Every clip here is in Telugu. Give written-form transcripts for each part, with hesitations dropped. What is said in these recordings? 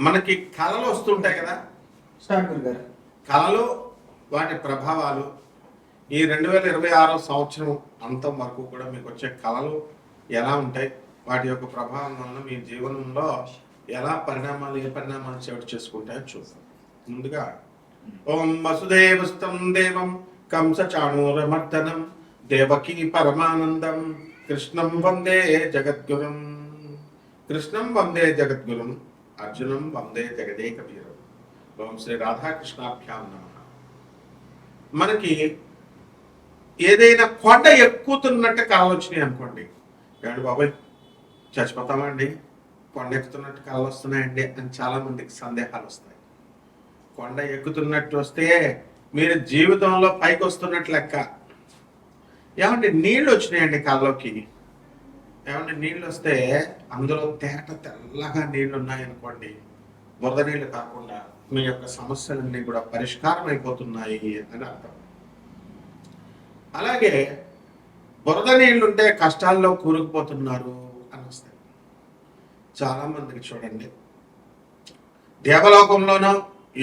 మనకి కళలు వస్తుంటాయి కదా. కళలు వాటి ప్రభావాలు ఈ 2026 సంవత్సరం అంతం వరకు కూడా మీకు వచ్చే కళలు ఎలా ఉంటాయి, వాటి యొక్క ప్రభావం వలన మీ జీవనంలో ఎలా ఏ పరిణామాలు చోటు చేసుకుంటాయో చూద్దాం. ముందుగా ఓం వసుదేవస్తం దేవం కంస చాణూరమర్దనం దేవకీ పరమానందం కృష్ణం వందే జగద్గురుం. కృష్ణం వందే జగద్గురుం, అర్జునం వందే జగదేక వీరం. ఓం శ్రీ రాధాకృష్ణాభ్యాం నమః. మనకి ఏదైనా కొండ ఎక్కుతున్నట్టు కళలు వచ్చినాయి అనుకోండి, ఏమండి బాబాయ్ చచ్చిపోతామండి, కొండ ఎక్కుతున్నట్టు కళలు వస్తున్నాయండి అని చాలా మందికి సందేహాలు వస్తాయి. కొండ ఎక్కుతున్నట్టు వస్తే మీరు జీవితంలో పైకి వస్తున్నట్టు లెక్క. ఏమంటే నీళ్ళు వచ్చినాయండి కళ్ళలోకి, ఏమంటే నీళ్ళు వస్తే అందులో తెల్లగా నీళ్లు ఉన్నాయనుకోండి, బురద నీళ్ళు కాకుండా మీ యొక్క సమస్యలన్నీ కూడా పరిష్కారం అయిపోతున్నాయి అని అర్థం. అలాగే బురద నీళ్లుంటే కష్టాల్లో కూరుకుపోతున్నారు అని వస్తాయి. చాలా మందికి చూడండి, దేవలోకంలోనో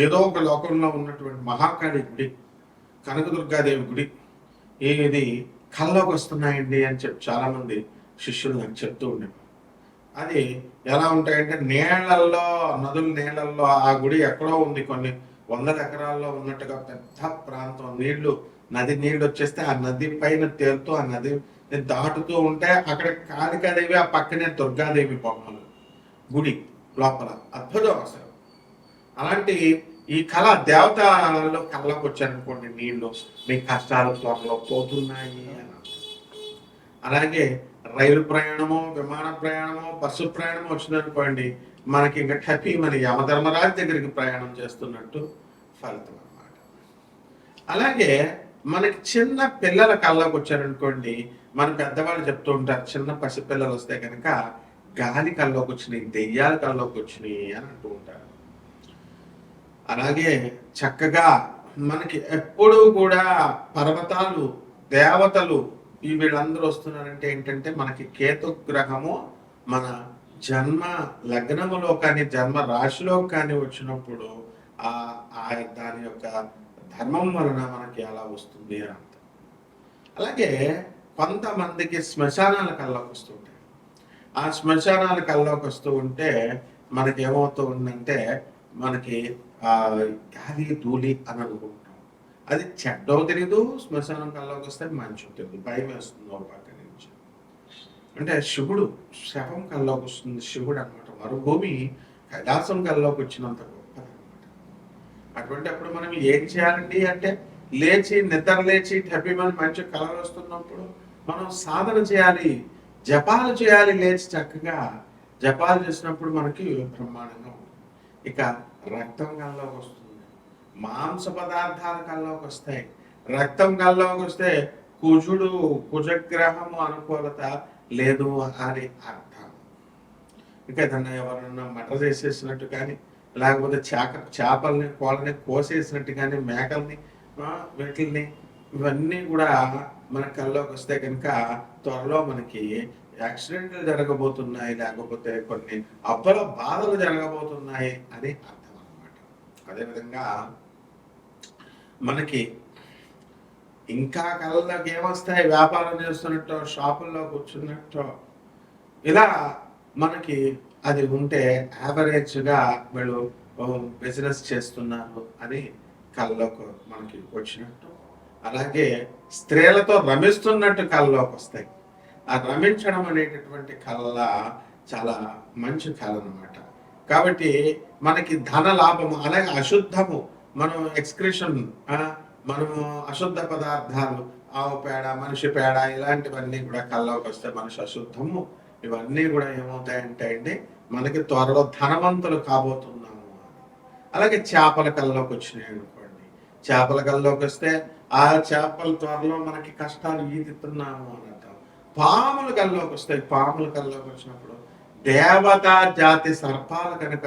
ఏదో ఒక లోకంలో ఉన్నటువంటి మహాకాళి గుడి, కనకదుర్గాదేవి గుడి ఇది కళ్ళలోకి వస్తున్నాయండి అని చెప్పి చాలా మంది శిష్యులు నాకు చెప్తూ ఉండేవారు. అది ఎలా ఉంటాయంటే నీళ్లల్లో, నదుల నీళ్లల్లో, ఆ గుడి ఎక్కడో ఉంది, కొన్ని 100 ఎకరాల్లో ఉన్నట్టుగా పెద్ద ప్రాంతం, నది నీళ్లు వచ్చేస్తే ఆ నది పైన తేలుతూ ఆ నది దాటుతూ ఉంటే అక్కడ కాళికాదేవి, ఆ పక్కనే దుర్గాదేవి బొమ్మలు గుడి లోపల. అద్భుతం అసలు. అలాంటి ఈ కళ దేవతలు కళ్ళకు వచ్చారనుకోండి, నీళ్లు మీ కష్టాలు త్వరలో పోతున్నాయి అని. అలాగే రైలు ప్రయాణము, విమాన ప్రయాణము, బస్సు ప్రయాణం వచ్చిందనుకోండి, మనకి ఇంకా టపీ మన యమధర్మరాజు దగ్గరికి ప్రయాణం చేస్తున్నట్టు ఫలితం అన్నమాట. అలాగే మనకి చిన్న పిల్లల కళ్ళకు వచ్చారనుకోండి, మన పెద్దవాళ్ళు చెప్తూ ఉంటారు, చిన్న పసిపిల్లలు వస్తే కనుక గాలి కళ్ళలోకి వచ్చినాయి, దెయ్యాల కళ్ళలోకి వచ్చినాయి అని అంటూ ఉంటారు. అలాగే చక్కగా మనకి ఎప్పుడూ కూడా పర్వతాలు, దేవతలు వీళ్ళందరూ వస్తున్నారంటే ఏంటంటే మనకి కేతు గ్రహము మన జన్మ లగ్నములో కానీ జన్మ రాశిలో కానీ వచ్చినప్పుడు దాని యొక్క ధర్మం వలన మనకి అలా వస్తుంది అని అర్థం. అలాగే కొంతమందికి శ్మశానాల కల్లోకి వస్తుంటాయి. ఆ శ్మశానాల కల్లోకి వస్తూ ఉంటే మనకి ఏమవుతూ ఉందంటే మనకి గాలి ధూళి అని అనుకుంటాం. అది చెడ్డో తెలీదు, శ్మశానం కల్లోకి వస్తే మంచి తెలియదు, భయం వేస్తుంది ఒక పక్క నుంచి. అంటే శివుడు శవం కల్లోకి వస్తుంది, శివుడు అనమాట. మరుభూమి కైలాసం కల్లోకి వచ్చినంత గొప్పది అనమాట. అటువంటి అప్పుడు మనం ఏం చేయాలండి అంటే, నిద్ర లేచి టెపిమని మంచి కళలు వస్తున్నప్పుడు మనం సాధన చేయాలి, జపాలు చేయాలి. లేచి చక్కగా జపాలు చేసినప్పుడు మనకి బ్రహ్మాండంగా ఉంటుంది. ఇక రక్తం కల్లోకి వస్తుంది, మాంస పదార్థాల కల్లోకి వస్తాయి. రక్తం కల్లోకి వస్తే కుజగ్రహము అనుకూలత లేదు అని అర్థం. ఇంకా ఏదన్నా ఎవరన్నా మటర్ చేసేసినట్టు కానీ, లేకపోతే చేపల్ని కోళ్ళని కోసేసినట్టు కానీ, మేకల్ని వీటిని ఇవన్నీ కూడా మన కల్లోకి వస్తే కనుక త్వరలో మనకి యాక్సిడెంట్లు జరగబోతున్నాయి, లేకపోతే కొన్ని అప్పల బాధలు జరగబోతున్నాయి అని అర్థం అన్నమాట. అదేవిధంగా మనకి ఇంకా కళ్ళలోకి ఏమొస్తాయి, వ్యాపారం చేస్తున్నట్టు, షాపుల్లో కూర్చున్నట్టు, ఇలా మనకి అది ఉంటే యావరేజ్గా వీళ్ళు బిజినెస్ చేస్తున్నారు అని కళ్ళలోకి మనకి వచ్చినట్టు. అలాగే స్త్రీలతో రమిస్తున్నట్టు కళ్ళలోకి వస్తాయి. ఆ రమించడం అనేటటువంటి కళ చాలా మంచి కళ అన్నమాట. కాబట్టి మనకి ధన లాభము, అలాగే అశుద్ధము, మనం ఎక్స్క్రిషన్, మనము అశుద్ధ పదార్థాలు, ఆవు పేడ, మనిషి పేడ, ఇలాంటివన్నీ కూడా కళ్ళలోకి వస్తే మనిషి అశుద్ధము, ఇవన్నీ కూడా ఏమవుతాయంటే అండి మనకి త్వరలో ధనవంతులు కాబోతున్నాము. అలాగే చేపల కళ్ళలోకి వచ్చినాయి అనుకోండి, చేపల కళ్ళలోకి వస్తే ఆ చేపల త్వరలో మనకి కష్టాలు ఈదుతున్నాము అని అంటాం. పాముల కళ్ళలోకి వస్తాయి, పాముల కళ్ళలోకి వచ్చినప్పుడు దేవతా జాతి సర్పాలు కనుక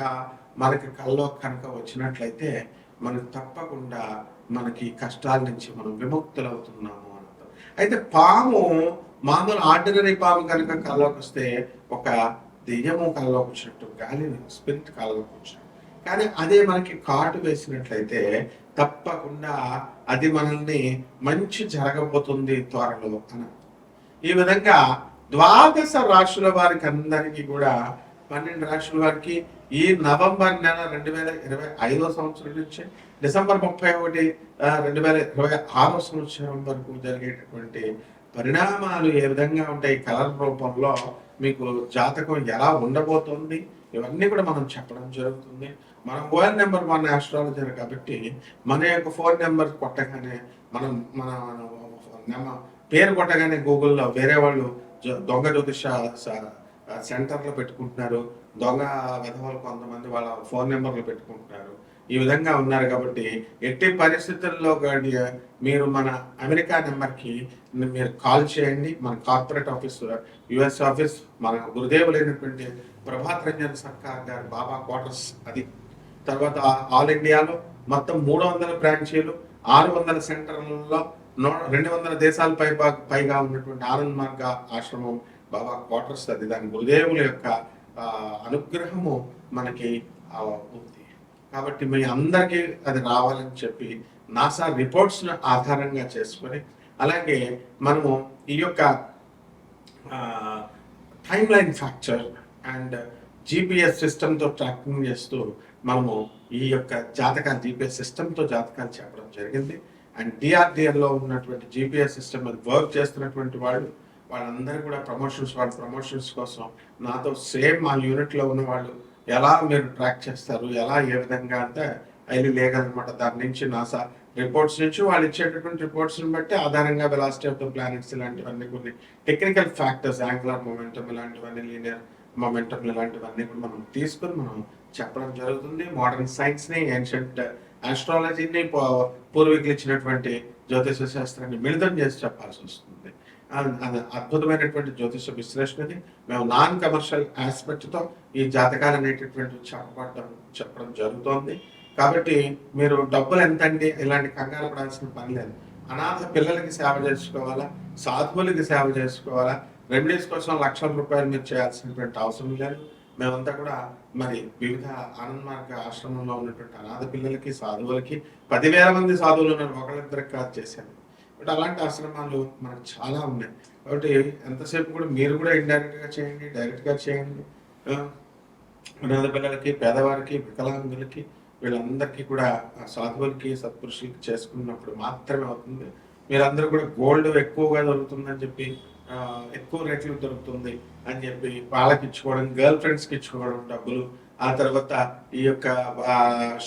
మనకి కళ్ళలోకి కనుక వచ్చినట్లయితే మనకు తప్పకుండా మనకి కష్టాల నుంచి మనం విముక్తులవుతున్నాము అని అర్థం. అయితే పాము మామూలు ఆర్డినరీ పాము కనుక కళ్ళలోకి వస్తే ఒక దెయ్యము కళ్ళలోకి వచ్చినట్టు, గాలి స్పిరిట్ కళ్ళలోకి వచ్చినట్టు. కానీ అదే మనకి కాటు వేసినట్లయితే తప్పకుండా అది మనల్ని మంచి జరగబోతుంది త్వరలో అని. ఈ విధంగా ద్వాదశ రాశుల వారికి అందరికీ కూడా 12 రాశుల వారికి ఈ నవంబర్ నెల 2025 సంవత్సరం నుంచి డిసెంబర్ 31 2026 సంవత్సరం వరకు జరిగేటటువంటి పరిణామాలు ఏ విధంగా ఉంటాయి, కలర్ రూపంలో మీకు జాతకం ఎలా ఉండబోతోంది, ఇవన్నీ కూడా మనం చెప్పడం జరుగుతుంది. మన మొబైల్ నెంబర్ మన ఆస్ట్రాలజర్ కాబట్టి మన యొక్క ఫోన్ నెంబర్ కొట్టగానే మన పేరు కొట్టగానే గూగుల్లో వేరే వాళ్ళు దొంగ జ్యోతిష సెంటర్లు పెట్టుకుంటున్నారు, దొంగ విధవాళ్ళు కొంతమంది వాళ్ళ ఫోన్ నెంబర్లు పెట్టుకుంటున్నారు. ఈ విధంగా ఉన్నారు కాబట్టి ఎట్టి పరిస్థితుల్లో కానీ మీరు మన అమెరికా నెంబర్కి మీరు కాల్ చేయండి. మన కార్పొరేట్ ఆఫీస్, యుఎస్ ఆఫీస్, మన గురుదేవులైనటువంటి ప్రభాత్ రంజన్ సర్కార్ గారు బాబా క్వార్టర్స్ అది. తర్వాత ఆల్ ఇండియాలో మొత్తం 300 బ్రాంచీలు, 600 సెంటర్లలో 200 దేశాల పైగా ఉన్నటువంటి ఆనంద్ మార్గ ఆశ్రమం బాబా క్వార్టర్స్ అది. దాని గురుదేవుల యొక్క అనుగ్రహము మనకి ఉంది కాబట్టి మీ అందరికీ అది రావాలని చెప్పి నాసా రిపోర్ట్స్ ఆధారంగా చేసుకొని, అలాగే మనము ఈ యొక్క టైమ్ లైన్ ఫ్యాక్చర్ అండ్ జీపీఎస్ సిస్టమ్తో ట్రాకింగ్ చేస్తూ మనము ఈ యొక్క జాతకాలు జీపీఎస్ సిస్టమ్తో జాతకాలు చెప్పడం జరిగింది. అండ్ డిఆర్డిఆర్లో ఉన్నటువంటి జీపీఎస్ సిస్టమ్ అది వర్క్ చేస్తున్నటువంటి వాళ్ళందరూ కూడా ప్రమోషన్స్ కోసం నాతో సేమ్ మా యూనిట్లో ఉన్న వాళ్ళు ఎలా మీరు ట్రాక్ చేస్తారు, ఎలా ఏ విధంగా అంటే ఐలి లేగలనమాట. దాని నుంచి నాసా రిపోర్ట్స్ నుంచి వాళ్ళు ఇచ్చేటటువంటి రిపోర్ట్స్ని బట్టి ఆధారంగా వెలాసిటీ ఆఫ్ ద ప్లానెట్స్ ఇలాంటివన్నీ కొన్ని టెక్నికల్ ఫ్యాక్టర్స్, యాంగులర్ మొమెంటమ్ ఇలాంటివన్నీ, లీనియర్ మొమెంటమ్ ఇలాంటివన్నీ కూడా మనం తీసుకొని మనం చెప్పడం జరుగుతుంది. మోడర్న్ సైన్స్ని, ఏన్షియంట్ ఆస్ట్రాలజీని, పూర్వీకులు ఇచ్చినటువంటి జ్యోతిష శాస్త్రాన్ని మిళితం చేసి చెప్పాల్సి వస్తుంది. అద్భుతమైనటువంటి జ్యోతిష విశ్లేషణది మేము నాన్ కమర్షియల్ ఆస్పెక్ట్తో ఈ జాతకాలు అనేటటువంటి చెప్పడం జరుగుతోంది. కాబట్టి మీరు డబ్బులు ఎంతండి ఇలాంటి కంగారు పడాల్సిన పని లేదు. అనాథ పిల్లలకి సేవ చేసుకోవాలా, సాధువులకి సేవ చేసుకోవాలా, రెమెడీస్ కోసం లక్షల రూపాయలు మీరు చేయాల్సినటువంటి అవసరం లేదు. మేమంతా కూడా మరి వివిధ ఆనంద్ మార్గ ఆశ్రమంలో ఉన్నటువంటి అనాథ పిల్లలకి, సాధువులకి 10,000 మంది సాధువులు ఉన్నారు, ఒకళ్ళిద్దరికి కాదు చేశాను. బట్ అలాంటి ఆశ్రమాలు మనకు చాలా ఉన్నాయి. కాబట్టి ఎంతసేపు కూడా మీరు కూడా ఇండైరెక్ట్గా చేయండి, డైరెక్ట్గా చేయండి. అనాథ పిల్లలకి, పేదవారికి, వికలాంగులకి, వీళ్ళందరికీ కూడా సాధువులకి, సత్పురుషులకి చేసుకున్నప్పుడు మాత్రమే అవుతుంది. మీరందరూ కూడా గోల్డ్ ఎక్కువగా దొరుకుతుందని చెప్పి, ఎక్కువ రేట్లు దొరుకుతుంది అని చెప్పి వాళ్ళకి ఇచ్చుకోవడం, గర్ల్ ఫ్రెండ్స్కి ఇచ్చుకోవడం డబ్బులు, ఆ తర్వాత ఈ యొక్క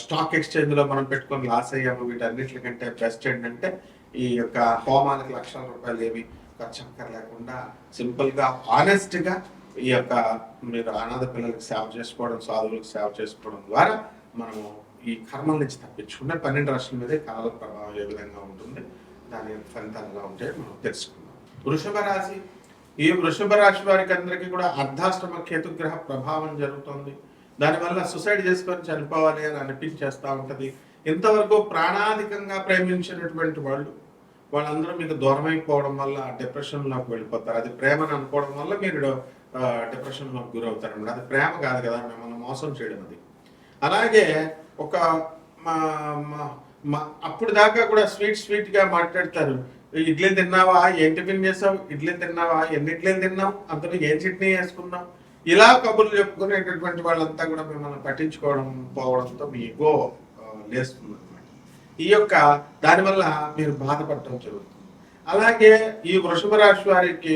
స్టాక్ ఎక్స్చేంజ్లో మనం పెట్టుకొని లాస్ అయ్యాము. వీటన్నిటికంటే బెస్ట్ ఏంటంటే ఈ యొక్క హోమాలకు లక్షల రూపాయలు ఏమి ఖర్చు లేకుండా సింపుల్గా ఆనెస్ట్గా ఈ యొక్క మీరు అనాథ పిల్లలకి సేవ చేసుకోవడం, సాధువులకు సేవ చేసుకోవడం ద్వారా మనము ఈ కర్మల నుంచి తప్పించుకుంటే 12 రాశుల మీదే కాల ప్రభావం ఏ విధంగా ఉంటుంది, దాని ఫలితాలు ఎలా ఉంటాయో మనం తెలుసుకుందాం. వృషభ రాశి. ఈ వృషభ రాశి వారికి అందరికీ కూడా అర్ధాష్టమ కేతుగ్రహ ప్రభావం జరుగుతుంది. దానివల్ల సూసైడ్ చేసుకొని చనిపోవాలి అని అనిపించేస్తూ ఉంటుంది. ఇంతవరకు ప్రాణాధికంగా ప్రేమించినటువంటి వాళ్ళందరూ మీకు దూరం అయిపోవడం వల్ల డిప్రెషన్లోకి వెళ్ళిపోతారు. అది ప్రేమను అనుకోవడం వల్ల మీరు డిప్రెషన్లోకి గురవుతారు. అది ప్రేమ కాదు కదా, మిమ్మల్ని మోసం చేయడం అది. అలాగే ఒక అప్పుడు దాకా కూడా స్వీట్గా మాట్లాడతారు. ఇడ్లీ తిన్నావా, ఏం టిఫిన్ చేసావు, ఇడ్లీ తిన్నావా, ఎన్ని ఇడ్లీలు తిన్నావు, అందులో ఏం చట్నీ వేసుకున్నావు, ఇలా కబుర్లు చెప్పుకునేటటువంటి వాళ్ళంతా కూడా మిమ్మల్ని పట్టించుకోవడం పోవడంతో మీ ఈగో లేస్తుంది అనమాట. ఈ యొక్క దానివల్ల మీరు బాధపడటం జరుగుతుంది. అలాగే ఈ వృషభ రాశి వారికి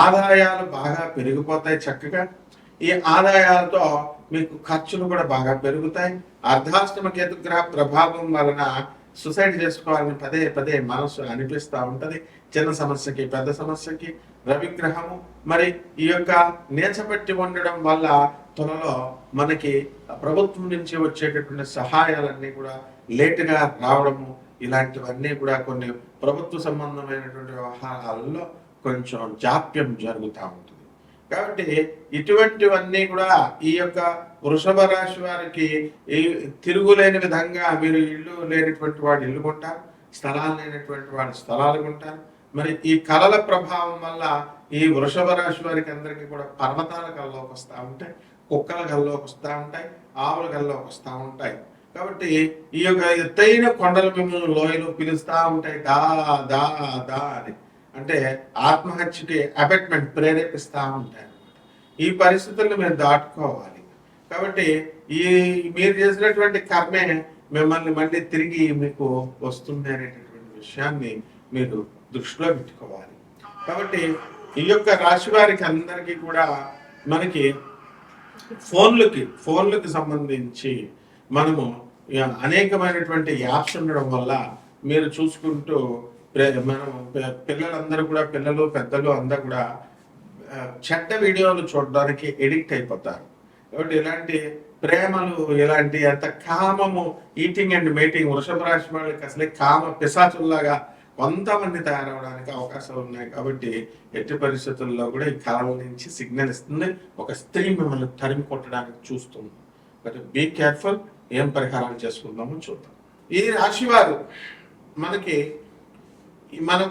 ఆదాయాలు బాగా పెరిగిపోతాయి చక్కగా. ఈ ఆదాయాలతో మీకు ఖర్చులు కూడా బాగా పెరుగుతాయి. అర్ధాష్టమ కేతుగ్రహ ప్రభావం వలన సూసైడ్ చేసుకోవాలని పదే మనసు అనిపిస్తూ ఉంటుంది. చిన్న సమస్యకి, పెద్ద సమస్యకి. రవిగ్రహము మరి ఈ యొక్క నేచబట్టి ఉండడం వల్ల త్వరలో మనకి ప్రభుత్వం నుంచి వచ్చేటటువంటి సహాయాలన్నీ కూడా లేటుగా రావడము, ఇలాంటివన్నీ కూడా కొన్ని ప్రభుత్వ సంబంధమైనటువంటి వ్యవహారాల్లో కొంచెం జాప్యం జరుగుతూ ఉంటుంది. కాబట్టి ఇటువంటివన్నీ కూడా ఈ యొక్క వృషభ రాశి వారికి తిరుగులేని విధంగా మీరు ఇల్లు లేనటువంటి వాడు ఇల్లు కొంటారు, స్థలాలు లేనటువంటి వాడు స్థలాలు కొంటారు. మరి ఈ కళల ప్రభావం వల్ల ఈ వృషభ రాశి వారికి అందరికీ కూడా పర్వతాల కల్లోకి వస్తూ ఉంటాయి, కుక్కల కల్లోకి వస్తూ ఉంటాయి. ఆవుల గల్లోకి వస్తూ ఉంటాయి. కాబట్టి ఈ యొక్క ఎత్తైన కొండలు మిమ్మల్ని లోయలు పిలుస్తూ ఉంటాయి, దా దా దా అని. అంటే ఆత్మహత్యకి అబెట్మెంట్ ప్రేరేపిస్తూ ఉంటాయి. ఈ పరిస్థితులను మీరు దాటుకోవాలి. కాబట్టి ఈ మీరు చేసినటువంటి కర్మే మిమ్మల్ని మళ్ళీ తిరిగి మీకు వస్తుంది అనేటటువంటి విషయాన్ని మీరు దృష్టిలో పెట్టుకోవాలి. కాబట్టి ఈ యొక్క రాశి వారికి అందరికీ కూడా మనకి ఫోన్లకి సంబంధించి మనము అనేకమైనటువంటి యాప్స్ ఉండడం వల్ల మీరు చూసుకుంటూ మనం పిల్లలందరూ కూడా, పిల్లలు పెద్దలు అందరూ కూడా చెడ్డ వీడియోలు చూడడానికి ఎడిక్ట్ అయిపోతారు. కాబట్టి ఇలాంటి ప్రేమలు, ఇలాంటి అంత కామము, ఈటింగ్ అండ్ మేటింగ్, వృషభ రాశి వాళ్ళకి అసలే కామ పిశాచుల్లాగా కొంతమంది తయారవడానికి అవకాశాలు ఉన్నాయి. కాబట్టి ఎట్టి పరిస్థితుల్లో కూడా ఈ కళల నుంచి సిగ్నల్ ఇస్తుంది. ఒక స్త్రీ మిమ్మల్ని తరిమి కొట్టడానికి చూస్తుంది. But be careful. ఏం పరిహారాలు చేసుకుందామో చూద్దాం. ఈ రాశి వారు మనకు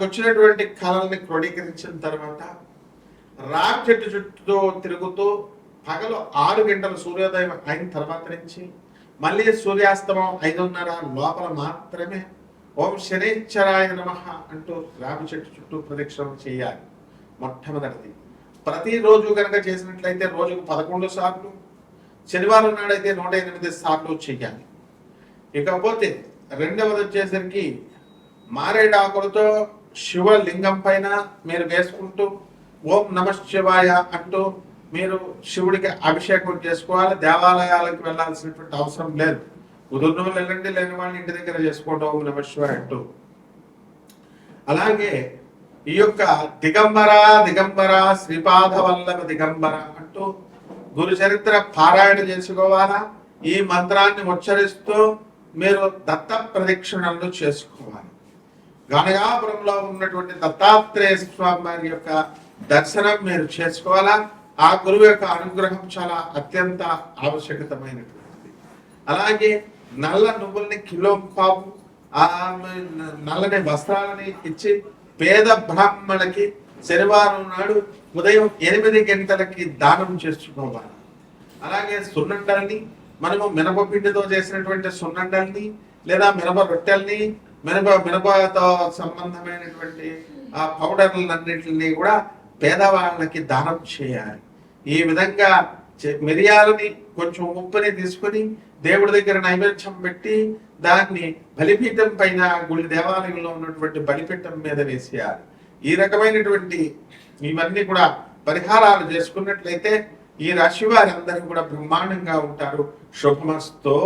వచ్చినటువంటి కళల్ని క్రోడీకరించిన తర్వాత రావి చెట్టు చుట్టూ తిరుగుతూ పగలు 6 గంటల సూర్యోదయం అయిన తర్వాత నుంచి మళ్ళీ సూర్యాస్తమం 5:30 లోపల మాత్రమే ఓం శనేశ్వరాయ నమః అంటూ రావి చెట్టు చుట్టూ ప్రదక్షిణ చేయాలి. మొట్టమొదటిది. ప్రతిరోజు కనుక చేసినట్లయితే రోజుకు 11 సార్లు, శనివారం నాడైతే 108 సార్లు చేయాలి. ఇకపోతే రెండవది వచ్చేసరికి మారేడు ఆకులతో శివలింగం పైన మీరు వేసుకుంటూ ఓం నమః శివాయ అంటూ మీరు శివుడికి అభిషేకం చేసుకోవాలి. దేవాలయాలకు వెళ్ళాల్సినటువంటి అవసరం లేదు. కుదురును వెళ్ళండి, లేని వాళ్ళు ఇంటి దగ్గర చేసుకోవడం ఓం నమః శివాయ అంటూ. అలాగే ఈ యొక్క దిగంబర శ్రీపాద వల్లభ దిగంబర అంటూ గురు చరిత్ర పారాయణ చేసుకోవాలా. ఈ మంత్రాన్ని ఉచ్చరిస్తూ మీరు దత్త ప్రదక్షిణలు చేసుకోవాలి. గణగాపురంలో ఉన్నటువంటి దత్తాత్రేయ స్వామి వారి యొక్క దర్శనం మీరు చేసుకోవాలా. ఆ గురువు యొక్క అనుగ్రహం చాలా అత్యంత ఆవశ్యకతమైనటువంటిది. అలాగే నల్ల నువ్వుల్ని కిలో పావు, నల్లని వస్త్రాలని ఇచ్చి పేద బ్రాహ్మణులకి శనివారం నాడు ఉదయం 8 గంటలకి దానం చేసుకోవాలి. అలాగే సున్నండల్ని, మనము మినపపిండితో చేసినటువంటి సున్నండల్ని లేదా మినప రొట్టెల్ని, మినపతో సంబంధమైనటువంటి ఆ పౌడర్లన్నింటినీ కూడా పేదవాళ్ళకి దానం చేయాలి. ఈ విధంగా మిరియాలని, కొంచెం ఉప్పుని తీసుకొని దేవుడి దగ్గర నైవేద్యం పెట్టి దాన్ని బలిపీఠం పైన గుడి దేవాలయంలో ఉన్నటువంటి బలిపీఠం మీద వేసేయాలి. ఈ రకమైనటువంటి ఇవన్నీ కూడా పరిహారాలు చేసుకున్నట్లయితే ఈ రాశి వారి అందరూ కూడా బ్రహ్మాండంగా ఉంటారు. శుభమస్తో.